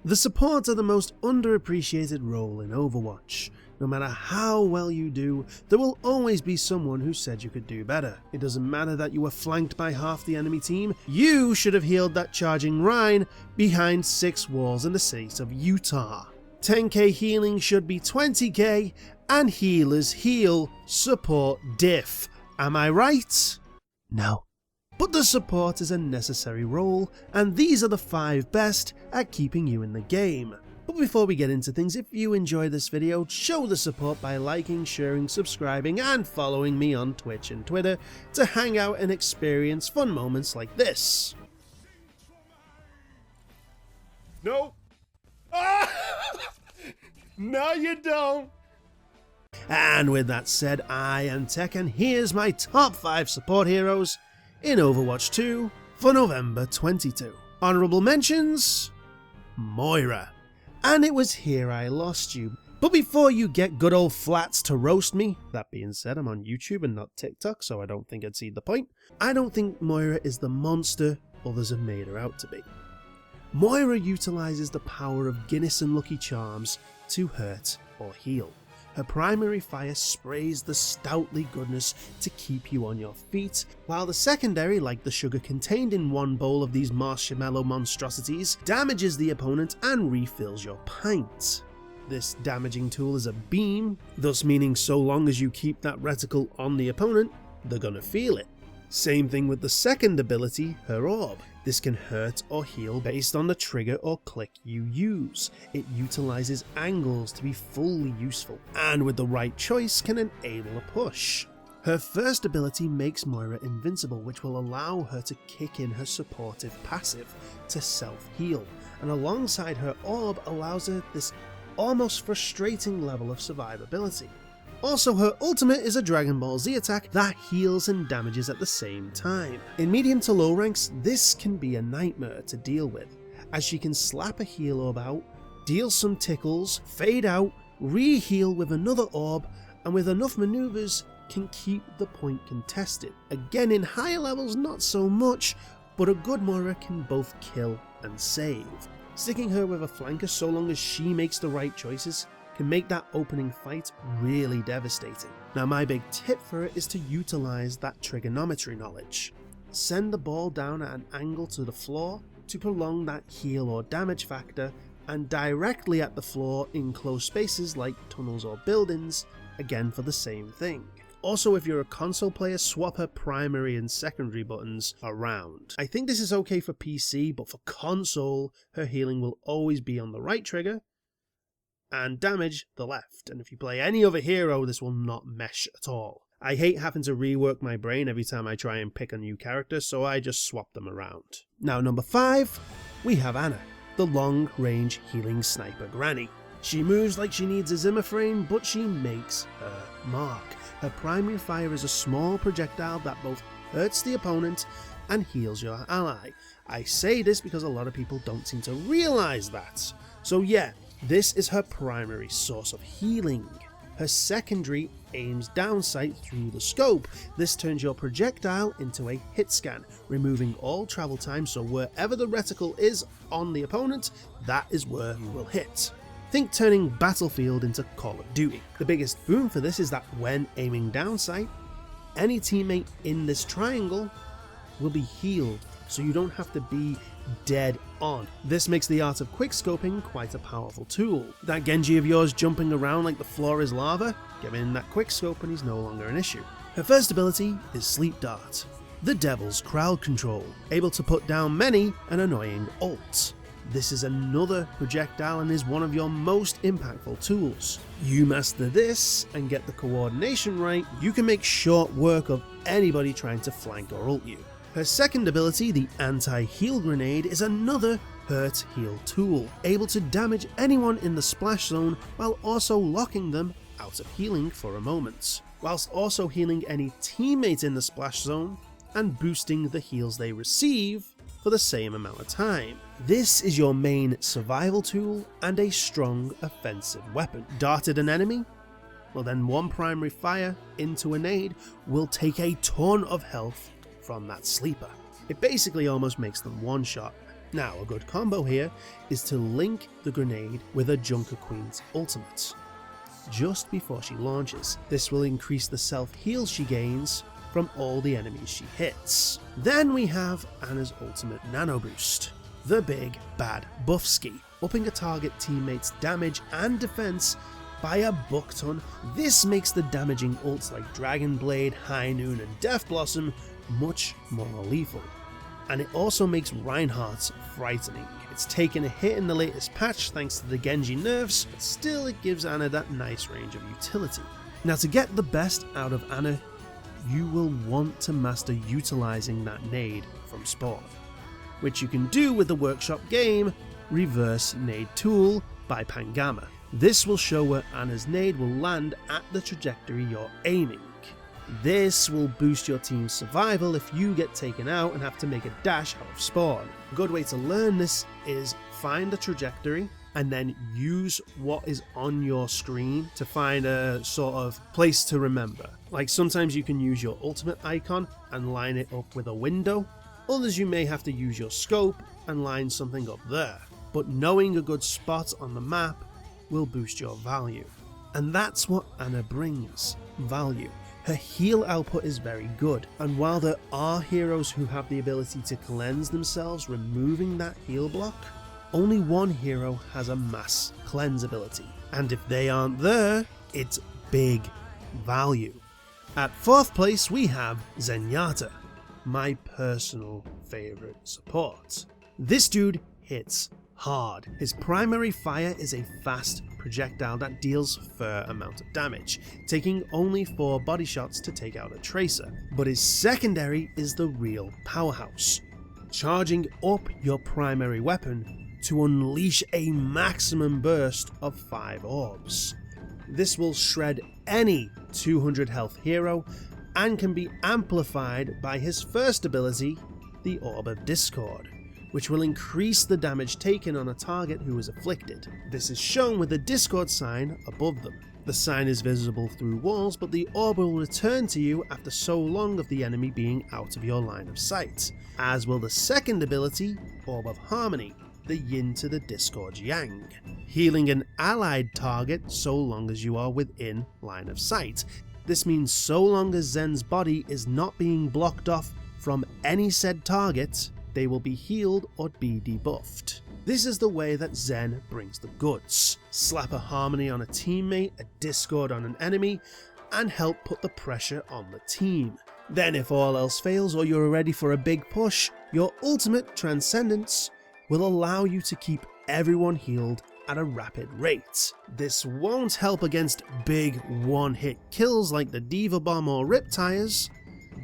The supports are the most underappreciated role in Overwatch. No matter how well you do, there will always be someone who said you could do better. It doesn't matter that you were flanked by half the enemy team, you should have healed that charging Rhine behind 6 walls in the state of Utah. 10k healing should be 20k, and healers heal, support diff. Am I right? No. But the support is a necessary role, and these are the 5 best at keeping you in the game. But before we get into things, if you enjoyed this video, show the support by liking, sharing, subscribing, and following me on Twitch and Twitter to hang out and experience fun moments like this. No. Ah! No, you don't. And with that said, I am Tech, and here's my top 5 support heroes in Overwatch 2 for November 22. Honorable mentions: Moira. And it was here I lost you. But before you get good old Flats to roast me, that being said, I'm on YouTube and not TikTok, so I don't think I'd see the point. I don't think Moira is the monster others have made her out to be. Moira utilizes the power of Guinness and Lucky Charms to hurt or heal. Her primary fire sprays the stoutly goodness to keep you on your feet, while the secondary, like the sugar contained in one bowl of these marshmallow monstrosities, damages the opponent and refills your pint. This damaging tool is a beam, thus meaning so long as you keep that reticle on the opponent, they're gonna feel it. Same thing with the second ability, her orb. This can hurt or heal based on the trigger or click you use. It utilizes angles to be fully useful, and with the right choice can enable a push. Her first ability makes Moira invincible, which will allow her to kick in her supportive passive to self-heal, and alongside her orb allows her this almost frustrating level of survivability. Also, her ultimate is a Dragon Ball Z attack that heals and damages at the same time. In medium to low ranks, this can be a nightmare to deal with, as she can slap a heal orb out, deal some tickles, fade out, re-heal with another orb, and with enough maneuvers can keep the point contested. Again, in higher levels not so much, but a good Moira can both kill and save. Sticking her with a flanker so long as she makes the right choices can make that opening fight really devastating. Now, my big tip for it is to utilize that trigonometry knowledge. Send the ball down at an angle to the floor to prolong that heal or damage factor, and directly at the floor in close spaces like tunnels or buildings, again for the same thing. Also, if you're a console player, swap her primary and secondary buttons around. I think this is okay for PC, but for console, her healing will always be on the right trigger, and damage the left, and if you play any other hero this will not mesh at all. I hate having to rework my brain every time I try and pick a new character, so I just swap them around. Now, number 5, we have Anna, the long-range healing sniper granny. She moves like she needs a Zimmer frame, but she makes her mark. Her primary fire is a small projectile that both hurts the opponent and heals your ally. I say this because a lot of people don't seem to realize that. So yeah, this is her primary source of healing. Her secondary aims down sight through the scope. This turns your projectile into a hit scan, removing all travel time, so wherever the reticle is on the opponent, that is where you will hit. Think turning Battlefield into Call of Duty. The biggest boon for this is that when aiming down sight, any teammate in this triangle will be healed, so you don't have to be dead on. This makes the art of quickscoping quite a powerful tool. That Genji of yours jumping around like the floor is lava, give him that quickscope and he's no longer an issue. Her first ability is Sleep Dart, the Devil's Crowd Control, able to put down many an annoying ult. This is another projectile and is one of your most impactful tools. You master this and get the coordination right, you can make short work of anybody trying to flank or ult you. Her second ability, the Anti-Heal Grenade, is another hurt heal tool, able to damage anyone in the splash zone while also locking them out of healing for a moment, whilst also healing any teammate in the splash zone and boosting the heals they receive for the same amount of time. This is your main survival tool and a strong offensive weapon. Darted an enemy? Well then one primary fire into a nade will take a ton of health from that sleeper. It basically almost makes them one shot, Now, a good combo here is to link the grenade with a Junker Queen's ultimate just before she launches. This will increase the self-heal she gains from all the enemies she hits. Then we have Ana's ultimate Nano Boost, the big bad buff ski, upping a target teammate's damage and defense by a buck-ton. This makes the damaging ults like Dragon Blade, High Noon and Death Blossom much more lethal. And it also makes Reinhardt's frightening. It's taken a hit in the latest patch thanks to the Genji nerfs, but still it gives Ana that nice range of utility. Now, to get the best out of Ana, you will want to master utilizing that nade from spawn, which you can do with the workshop game Reverse Nade Tool by Pangama. This will show where Ana's nade will land at the trajectory you're aiming. This will boost your team's survival if you get taken out and have to make a dash out of spawn. A good way to learn this is find a trajectory and then use what is on your screen to find a sort of place to remember. Like sometimes you can use your ultimate icon and line it up with a window. Others you may have to use your scope and line something up there. But knowing a good spot on the map will boost your value. And that's what Ana brings, value. Her heal output is very good, and while there are heroes who have the ability to cleanse themselves removing that heal block, only one hero has a mass cleanse ability, and if they aren't there, it's big value. At 4th place we have Zenyatta, my personal favourite support. This dude hits hard. His primary fire is a fast projectile that deals a fair amount of damage, taking only 4 body shots to take out a tracer. But his secondary is the real powerhouse, charging up your primary weapon to unleash a maximum burst of 5 orbs. This will shred any 200 health hero and can be amplified by his first ability, the Orb of Discord, which will increase the damage taken on a target who is afflicted. This is shown with the Discord sign above them. The sign is visible through walls, but the orb will return to you after so long of the enemy being out of your line of sight, as will the second ability, Orb of Harmony, the yin to the Discord's yang, healing an allied target so long as you are within line of sight. This means so long as Zen's body is not being blocked off from any said target, they will be healed or be debuffed. This is the way that Zen brings the goods. Slap a Harmony on a teammate, a Discord on an enemy, and help put the pressure on the team. Then if all else fails or you're ready for a big push, your ultimate Transcendence will allow you to keep everyone healed at a rapid rate. This won't help against big one-hit kills like the Diva Bomb or Riptires,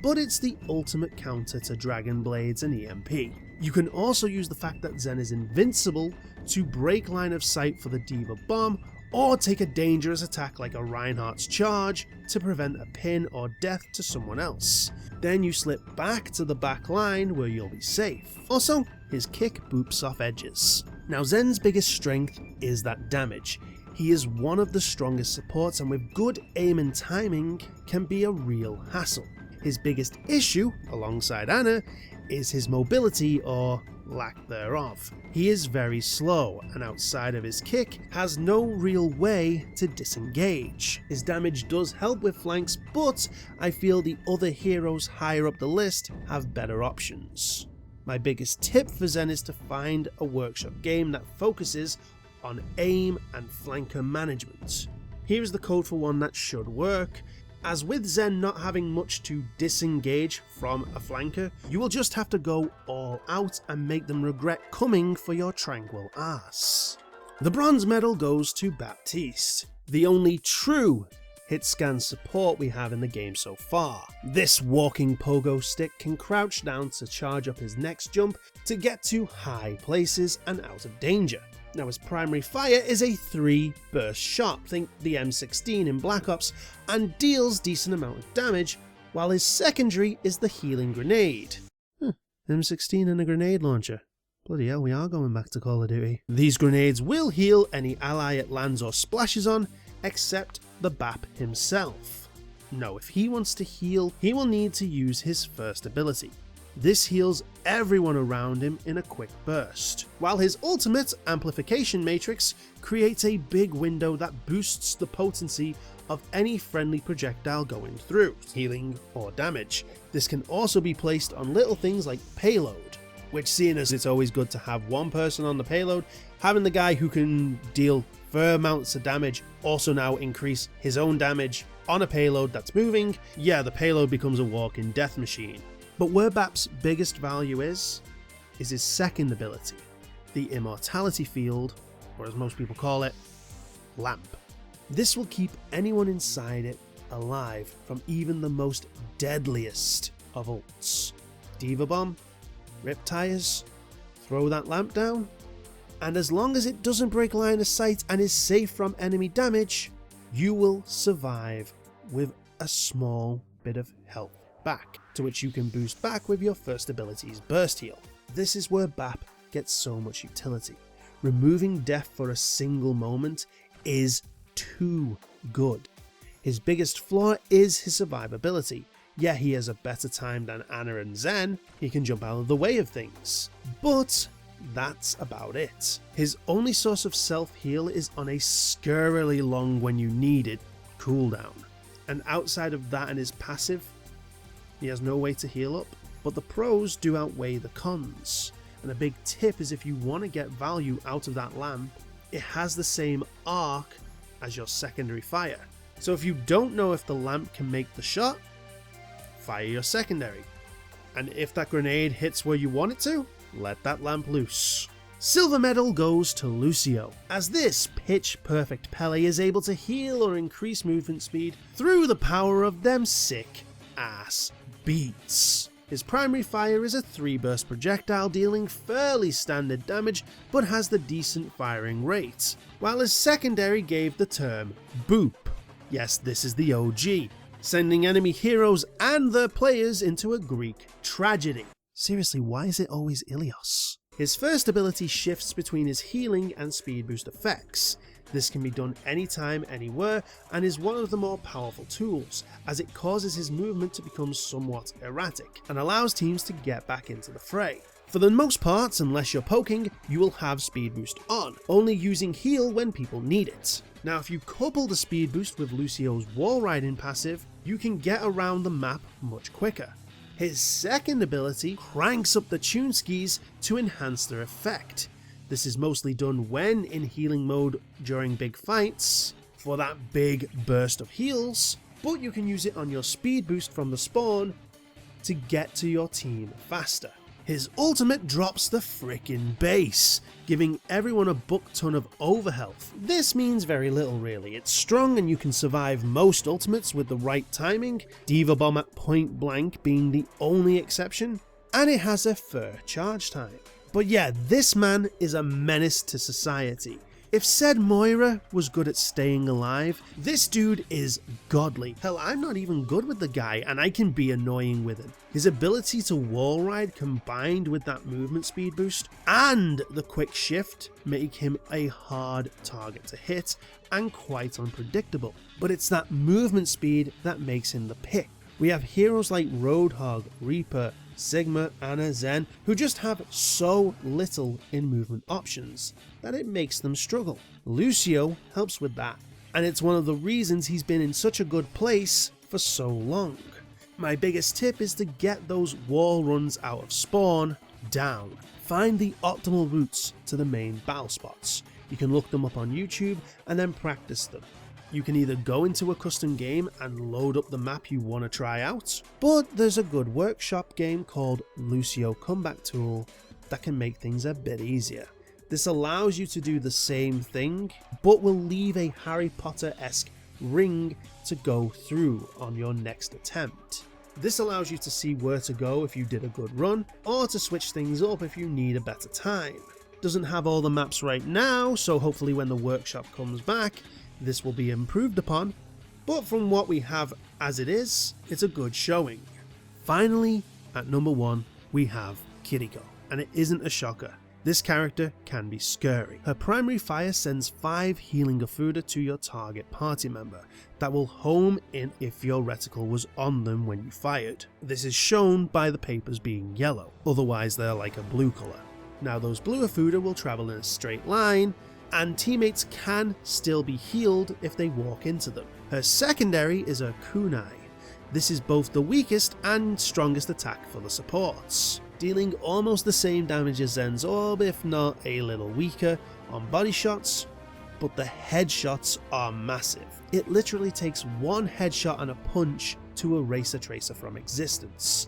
but it's the ultimate counter to Dragon Blades and EMP. You can also use the fact that Zen is invincible to break line of sight for the Diva Bomb, or take a dangerous attack like a Reinhardt's Charge to prevent a pin or death to someone else. Then you slip back to the back line where you'll be safe. Also, his kick boops off edges. Now Zen's biggest strength is that damage. He is one of the strongest supports and with good aim and timing can be a real hassle. His biggest issue, alongside Ana, is his mobility or lack thereof. He is very slow and outside of his kick has no real way to disengage. His damage does help with flanks, but I feel the other heroes higher up the list have better options. My biggest tip for Zen is to find a workshop game that focuses on aim and flanker management. Here is the code for one that should work. As with Zen not having much to disengage from a flanker, you will just have to go all out and make them regret coming for your tranquil ass. The bronze medal goes to Baptiste, the only true hit scan support we have in the game so far. This walking pogo stick can crouch down to charge up his next jump to get to high places and out of danger. Now his primary fire is a 3 burst shot, think the M16 in Black Ops, and deals decent amount of damage, while his secondary is the healing grenade. M16 and a grenade launcher. Bloody hell, we are going back to Call of Duty. These grenades will heal any ally it lands or splashes on, except the BAP himself. No, if he wants to heal, he will need to use his first ability, This heals everyone around him in a quick burst, while his ultimate amplification matrix creates a big window that boosts the potency of any friendly projectile going through, healing or damage. This can also be placed on little things like payload, which, seeing as it's always good to have one person on the payload, having the guy who can deal fair amounts of damage also now increase his own damage on a payload that's moving, yeah, the payload becomes a walking death machine. But where Bap's biggest value is his second ability, the Immortality Field, or as most people call it, Lamp. This will keep anyone inside it alive from even the most deadliest of ults. Diva Bomb, Rip Tires, throw that lamp down, and as long as it doesn't break line of sight and is safe from enemy damage, you will survive with a small bit of health back, to which you can boost back with your first ability's burst heal. This is where Bap gets so much utility. Removing death for a single moment is too good. His biggest flaw is his survivability. Yeah, he has a better time than Ana and Zen, he can jump out of the way of things, but that's about it. His only source of self-heal is on a scarily long when you need it cooldown, and outside of that and his passive, he has no way to heal up. But the pros do outweigh the cons, and a big tip is if you want to get value out of that lamp, it has the same arc as your secondary fire. So if you don't know if the lamp can make the shot, fire your secondary, and if that grenade hits where you want it to, let that lamp loose. Silver medal goes to Lucio, as this pitch perfect Pele is able to heal or increase movement speed through the power of them sick ass beats. His primary fire is a 3-burst projectile dealing fairly standard damage but has the decent firing rate, while his secondary gave the term boop. Yes, this is the OG, sending enemy heroes and their players into a Greek tragedy. Seriously, why is it always Ilios? His first ability shifts between his healing and speed boost effects. This can be done anytime, anywhere, and is one of the more powerful tools, as it causes his movement to become somewhat erratic, and allows teams to get back into the fray. For the most part, unless you're poking, you will have speed boost on, only using heal when people need it. Now if you couple the speed boost with Lucio's wall riding passive, you can get around the map much quicker. His second ability cranks up the tune skis to enhance their effect. This is mostly done when in healing mode during big fights, for that big burst of heals, but you can use it on your speed boost from the spawn to get to your team faster. His ultimate drops the frickin' base, giving everyone a buck ton of overhealth. This means very little really. It's strong and you can survive most ultimates with the right timing, Diva Bomb at point blank being the only exception, and it has a fair charge time. But yeah, this man is a menace to society. If said Moira was good at staying alive, this dude is godly. Hell, I'm not even good with the guy and I can be annoying with him. His ability to wall ride combined with that movement speed boost and the quick shift make him a hard target to hit and quite unpredictable. But it's that movement speed that makes him the pick. We have heroes like Roadhog, Reaper, Sigma, Ana, Zen, who just have so little in movement options that it makes them struggle. Lucio helps with that, and it's one of the reasons he's been in such a good place for so long. My biggest tip is to get those wall runs out of spawn down. Find the optimal routes to the main battle spots. You can look them up on YouTube and then practice them. You can either go into a custom game and load up the map you want to try out, but there's a good workshop game called Lucio Comeback Tool that can make things a bit easier. This allows you to do the same thing, but will leave a Harry Potter-esque ring to go through on your next attempt. This allows you to see where to go if you did a good run, or to switch things up if you need a better time. Doesn't have all the maps right now, so hopefully when the workshop comes back, this will be improved upon, but from what we have as it is, it's a good showing. Finally, at number 1, we have Kiriko, and it isn't a shocker. This character can be scary. Her primary fire sends 5 healing Gafuda to your target party member that will home in if your reticle was on them when you fired. This is shown by the papers being yellow, otherwise they're like a blue colour. Now those blue Gafuda will travel in a straight line, and teammates can still be healed if they walk into them. Her secondary is a kunai. This is both the weakest and strongest attack for the supports, dealing almost the same damage as Zen's orb, if not a little weaker on body shots, but the headshots are massive. It literally takes one headshot and a punch to erase a tracer from existence,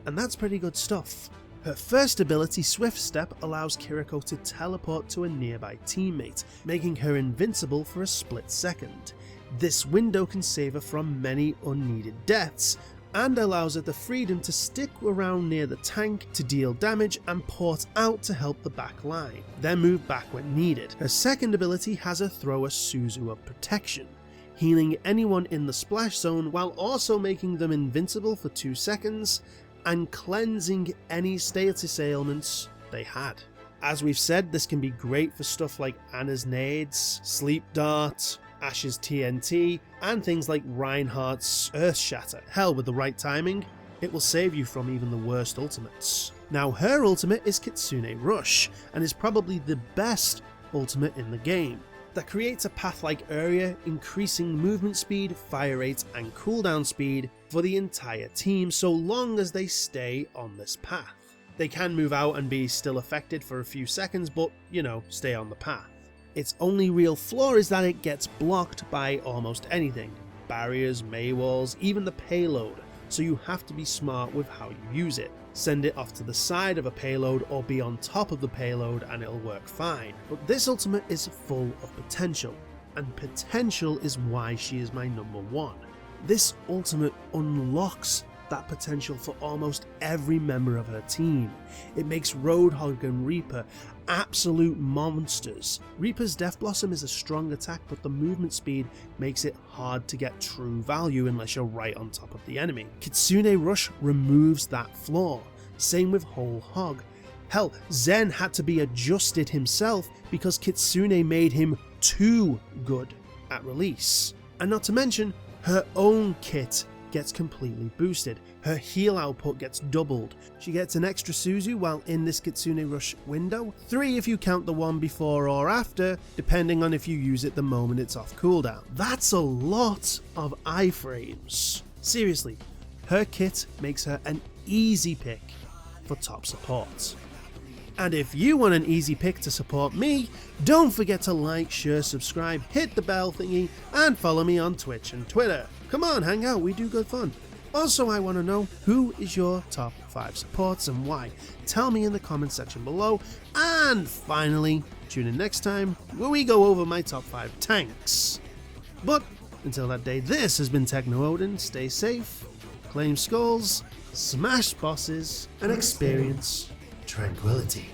and that's pretty good stuff. Her first ability, Swift Step, allows Kiriko to teleport to a nearby teammate, making her invincible for a split second. This window can save her from many unneeded deaths, and allows her the freedom to stick around near the tank to deal damage and port out to help the back line, then move back when needed. Her second ability has her throw a Suzu of Protection, healing anyone in the splash zone while also making them invincible for 2 seconds, and cleansing any status ailments they had. As we've said, this can be great for stuff like Anna's nades, Sleep Dart, Ash's TNT, and things like Reinhardt's Earth Shatter. Hell, with the right timing, it will save you from even the worst ultimates. Now her ultimate is Kitsune Rush, and is probably the best ultimate in the game, that creates a path-like area, increasing movement speed, fire rate, and cooldown speed for the entire team so long as they stay on this path. They can move out and be still affected for a few seconds, but, you know, stay on the path. Its only real flaw is that it gets blocked by almost anything. Barriers, Maywalls, even the payload, so you have to be smart with how you use it. Send it off to the side of a payload or be on top of the payload and it'll work fine. But this ultimate is full of potential, and potential is why she is my number 1. This ultimate unlocks that potential for almost every member of her team. It makes Roadhog and Reaper absolute monsters. Reaper's Death Blossom is a strong attack, but the movement speed makes it hard to get true value unless you're right on top of the enemy. Kitsune Rush removes that flaw, same with Whole Hog. Hell, Zen had to be adjusted himself because Kitsune made him too good at release. And not to mention, her own kit gets completely boosted. Her heal output gets doubled. She gets an extra Suzu while in this Kitsune Rush window, 3 if you count the one before or after, depending on if you use it the moment it's off cooldown. That's a lot of iframes. Seriously, her kit makes her an easy pick for top support. And if you want an easy pick to support me, don't forget to like, share, subscribe, hit the bell thingy, and follow me on Twitch and Twitter. Come on, hang out, we do good fun. Also, I want to know, who is your top 5 supports and why? Tell me in the comment section below. And finally, tune in next time where we go over my top 5 tanks. But until that day, this has been Techno Odin. Stay safe, claim skulls, smash bosses, and experience tranquility.